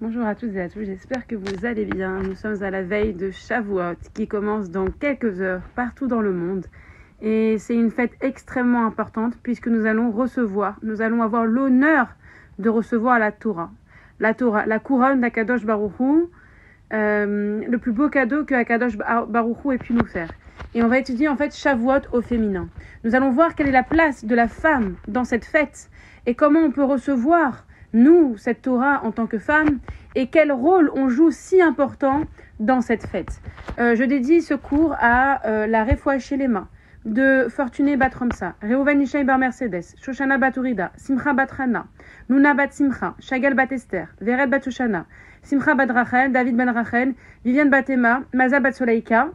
Bonjour à tous et à tous, j'espère que vous allez bien. Nous sommes à la veille de Shavuot qui commence dans quelques heures partout dans le monde. Et c'est une fête extrêmement importante puisque nous allons avoir l'honneur de recevoir la Torah. La couronne d'Akadosh Baruch Hu, le plus beau cadeau que Akadosh Baruch Hu ait pu nous faire. Et on va étudier en fait Shavuot au féminin. Nous allons voir quelle est la place de la femme dans cette fête et comment on peut recevoir nous, cette Torah en tant que femme, et quel rôle on joue si important dans cette fête. Je dédie ce cours à la Refoua Shelema de Fortuné Bat Ramsa, Reuven Ishaï Bar Mercedes, Shoshana Bat Urida, Simcha Bat Hana, Nuna Bat Simcha, Shagal Bat Esther, Vered Bat Shoshana, Simcha Bat Rachel, David Ben Rachel, Viviane Bat Emma, Maza Bat Soleika,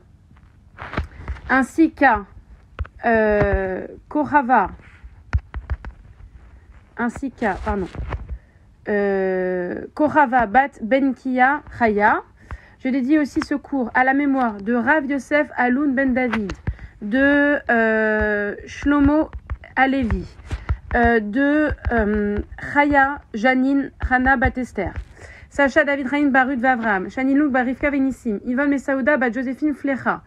ainsi qu'à Korava, Korava Bat Benkia Chaya. Je dédie aussi ce cours à la mémoire de Rav Yosef Aloun Ben David, de Shlomo Alevi, de Chaya Janine Hana Bat Esther, Sacha David Raïn Barud Vavram, Shanilouk Barifka Venissim, Yvonne Mesaouda Bat Joséphine Flecha,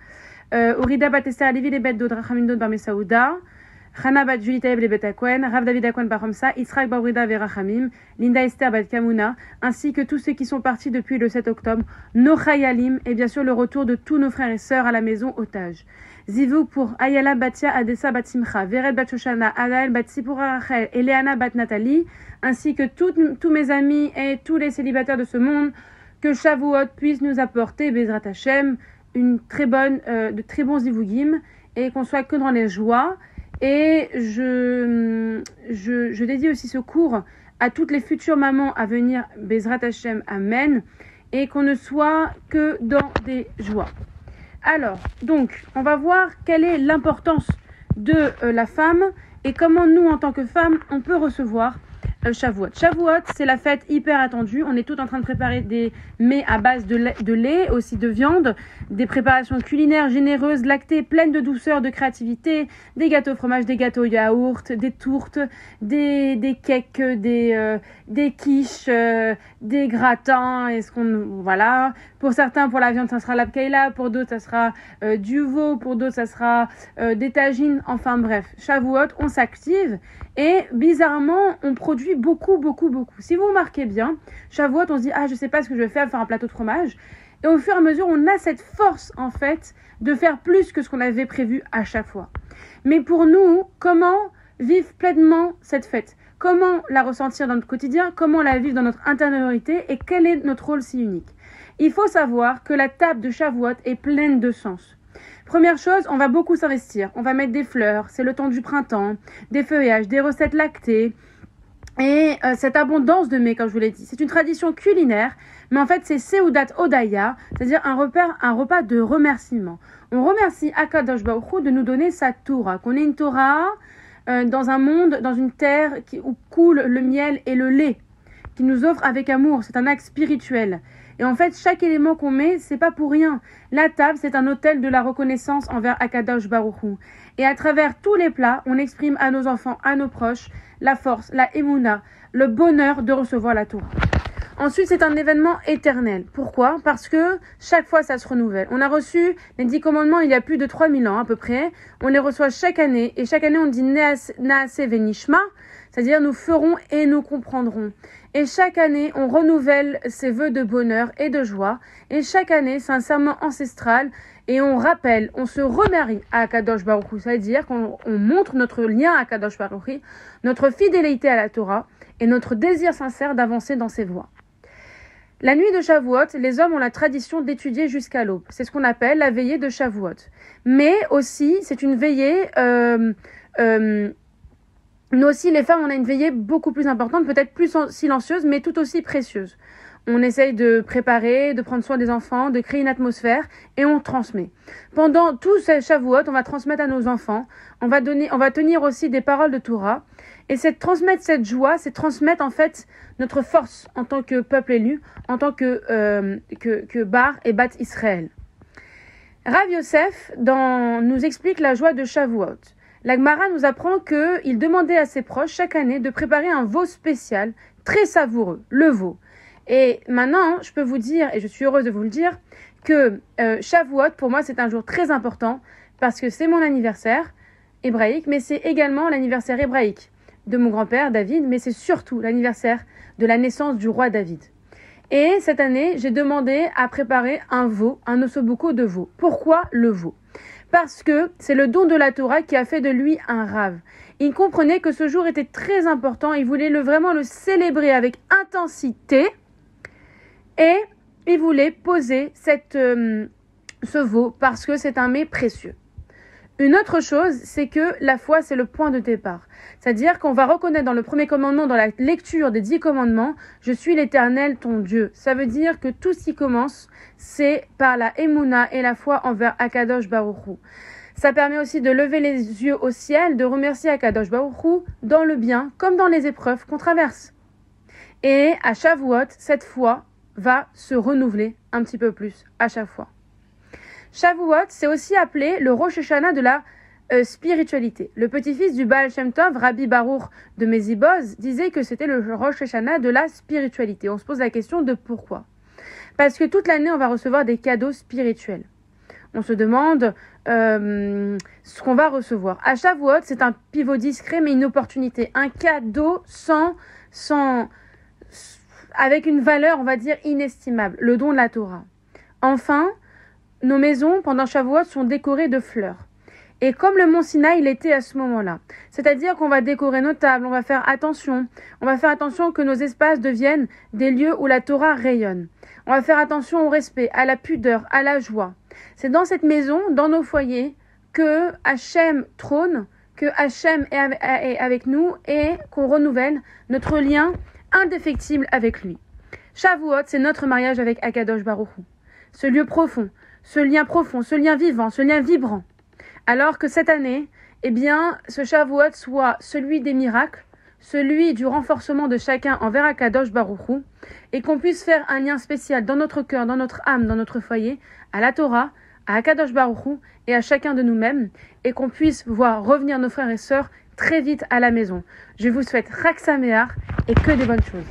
Urida Bat Esther Alevi Lebet Dod Rachamin Dod Bar Mesaouda, Chana Bat Julie Taïb Lebet Akwen, Rav David Akwen Bar Hamsa, Israël Bar Urida Verachamim, Linda Esther Bat Kamuna, ainsi que tous ceux qui sont partis depuis le 7 octobre, nos Chayalim, et bien sûr le retour de tous nos frères et sœurs à la maison otages. Zivou pour Ayala Batia Adessa Bat Simcha, Vered Bat Shoshana, Adael Bat Sipura Rachel, Eleana Bat Nathalie, ainsi que tous mes amis et tous les célibataires de ce monde, que Shavuot puisse nous apporter, Bezrat Hashem, de très bons zivougim, et qu'on soit que dans les joies. Et je dédie aussi ce cours à toutes les futures mamans à venir, Bezrat Hashem, Amen, et qu'on ne soit que dans des joies. Alors, donc, on va voir quelle est l'importance de la femme et comment nous, en tant que femmes, on peut recevoir Shavuot. Shavuot, c'est la fête hyper attendue. On est tout en train de préparer des mets à base de lait, aussi de viande, des préparations culinaires généreuses, lactées, pleines de douceur, de créativité, des gâteaux fromage, des gâteaux yaourt, des tourtes, des cakes, des quiches, des gratins. Voilà. Pour certains, pour la viande, ça sera l'abkeila. Pour d'autres, ça sera du veau. Pour d'autres, ça sera des tagines. Enfin bref, Shavuot, on s'active et bizarrement, on produit beaucoup. Si vous remarquez bien, Shavuot, on se dit « Ah, je sais pas ce que je vais faire un plateau de fromage ». Et au fur et à mesure, on a cette force, en fait, de faire plus que ce qu'on avait prévu à chaque fois. Mais pour nous, comment vivre pleinement cette fête? Comment la ressentir dans notre quotidien? Comment la vivre dans notre intériorité? Et quel est notre rôle si unique? Il faut savoir que la table de Shavuot est pleine de sens. Première chose, on va beaucoup s'investir. On va mettre des fleurs, c'est le temps du printemps, des feuillages, des recettes lactées. Et cette abondance de mets, comme je vous l'ai dit, c'est une tradition culinaire, mais en fait c'est Seudat Odaya, c'est-à-dire un repas de remerciement. On remercie Akadosh Baruch Hu de nous donner sa Torah, qu'on ait une Torah dans un monde, dans une terre où coule le miel et le lait, qui nous offre avec amour. C'est un acte spirituel. Et en fait, chaque élément qu'on met, c'est pas pour rien. La table, c'est un autel de la reconnaissance envers Akadosh Baruch Hu. Et à travers tous les plats, on exprime à nos enfants, à nos proches, la force, la émouna, le bonheur de recevoir la Torah. Ensuite, c'est un événement éternel. Pourquoi? Parce que chaque fois, ça se renouvelle. On a reçu les 10 commandements il y a plus de 3000 ans à peu près. On les reçoit chaque année. Et chaque année, on dit Naase Venishma, c'est-à-dire nous ferons et nous comprendrons. Et chaque année, on renouvelle ses vœux de bonheur et de joie. Et chaque année, c'est un serment ancestral. Et on rappelle, on se remarie à Akadosh Baruch Hu. C'est-à-dire qu'on montre notre lien à Akadosh Baruch Hu, notre fidélité à la Torah et notre désir sincère d'avancer dans ses voies. La nuit de Shavuot, les hommes ont la tradition d'étudier jusqu'à l'aube. C'est ce qu'on appelle la veillée de Shavuot. Mais aussi, c'est une veillée... Nous aussi, les femmes, on a une veillée beaucoup plus importante, peut-être plus silencieuse, mais tout aussi précieuse. On essaye de préparer, de prendre soin des enfants, de créer une atmosphère, et on transmet. Pendant tout ce Shavuot, on va transmettre à nos enfants, on va tenir aussi des paroles de Torah, et transmettre cette joie, c'est transmettre en fait notre force en tant que peuple élu, en tant que Bar et Bat Israël. Rav Yosef nous explique la joie de Shavuot. La Gemara nous apprend qu'il demandait à ses proches chaque année de préparer un veau spécial, très savoureux, le veau. Et maintenant, je peux vous dire, et je suis heureuse de vous le dire, que Shavuot, pour moi, c'est un jour très important parce que c'est mon anniversaire hébraïque, mais c'est également l'anniversaire hébraïque de mon grand-père David, mais c'est surtout l'anniversaire de la naissance du roi David. Et cette année, j'ai demandé à préparer un veau, un ossobuco de veau. Pourquoi le veau? Parce que c'est le don de la Torah qui a fait de lui un rave. Il comprenait que ce jour était très important, il voulait vraiment le célébrer avec intensité et il voulait poser ce veau parce que c'est un mets précieux. Une autre chose, c'est que la foi, c'est le point de départ. C'est-à-dire qu'on va reconnaître dans le premier commandement, dans la lecture des 10 commandements, « Je suis l'Éternel, ton Dieu ». Ça veut dire que tout ce qui commence, c'est par la Emouna et la foi envers Akadosh Baruch Hu. Ça permet aussi de lever les yeux au ciel, de remercier Akadosh Baruch Hu dans le bien, comme dans les épreuves qu'on traverse. Et à Shavuot, cette foi va se renouveler un petit peu plus à chaque fois. Shavuot, c'est aussi appelé le Rosh Hashanah de la spiritualité. Le petit-fils du Baal Shem Tov, Rabbi Baruch de Meziboz, disait que c'était le Rosh Hashanah de la spiritualité. On se pose la question de pourquoi. Parce que toute l'année, on va recevoir des cadeaux spirituels. On se demande ce qu'on va recevoir. À Shavuot, c'est un pivot discret, mais une opportunité. Un cadeau avec une valeur, on va dire, inestimable. Le don de la Torah. Enfin, nos maisons, pendant Shavuot, sont décorées de fleurs. Et comme le mont Sinaï, il était à ce moment-là. C'est-à-dire qu'on va décorer nos tables, on va faire attention. On va faire attention que nos espaces deviennent des lieux où la Torah rayonne. On va faire attention au respect, à la pudeur, à la joie. C'est dans cette maison, dans nos foyers, que Hachem trône, que Hachem est avec nous et qu'on renouvelle notre lien indéfectible avec lui. Shavuot, c'est notre mariage avec Akadosh Baruch Hu. Ce lieu profond, ce lien profond, ce lien vivant, ce lien vibrant. Alors que cette année, ce Shavuot soit celui des miracles, celui du renforcement de chacun envers Akadosh Baruch Hu, et qu'on puisse faire un lien spécial dans notre cœur, dans notre âme, dans notre foyer, à la Torah, à Akadosh Baruch Hu et à chacun de nous-mêmes, et qu'on puisse voir revenir nos frères et sœurs très vite à la maison. Je vous souhaite Chag Sameach et que de bonnes choses.